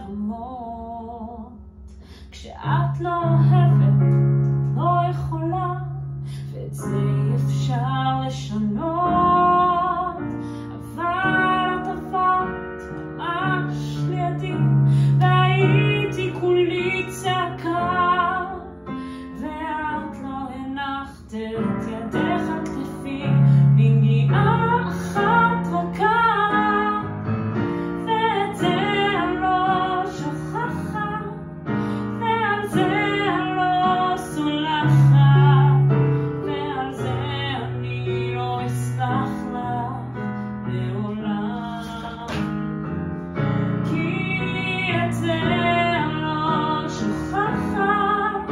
חלומות. כשאת לא אוהבת, את לא יכולה, ואת זה אי אפשר לשנות. אבל את עברת ממש לידי, והייתי כולי צעקה, ואת לא הנחת את ידך על כתפי בנגיעה אחת רכה. ואת זה אני לא שוכחת, ועל זה אני לא סולחת, ועל זה אני לא אסלח לך לעולם. כי את זה אני לא שוכחת,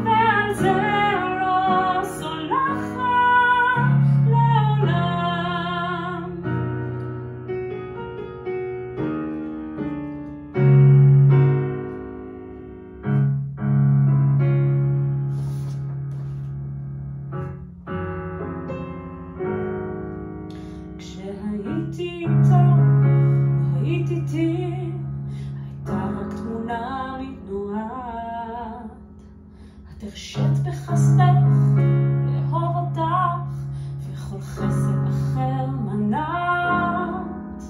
ועל זה אני לא סולחת לעולם. כשהייתי איתו, היית איתי, הייתה רק תמונה מתנועת. את הרשית בחסדך לאהוב אותך, וכל חסד אחר מנעת.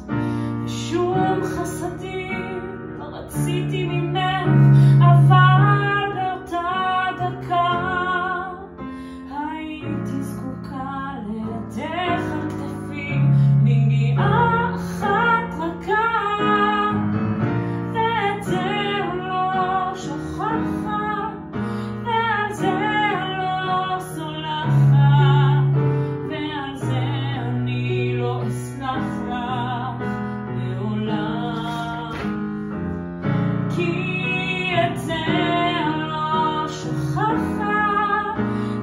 ושום חסדים לא רציתי ממך, אבל באותה דקה הייתי זקוקה לידך על כתפי בנגיעה אחת רכה. ואת זה אני לא שוכחת, ועל זה אני לא סולחת, ועל זה אני לא אסלח לך לעולם. כי את זה אני לא שוכחת,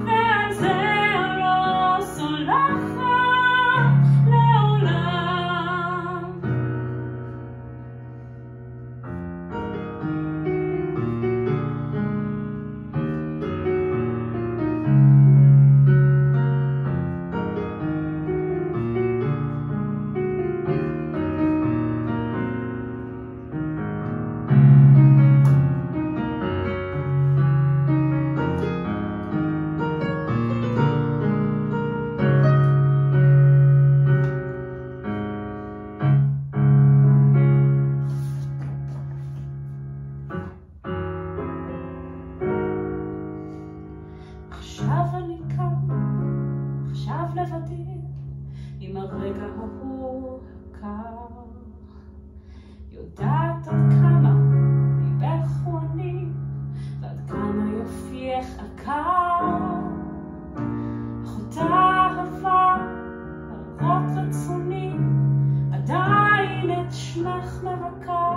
ועל זה אני לא סולחת לעולם. עכשיו אני כאן, עכשיו לבדי, עם הרגע ההוא הקר. יודעת עד כמה ליבך הוא אני, ועד כמה יופייך עקר. אך אותה אהבה, הרות רצוני, עדיין את שמך מרקה.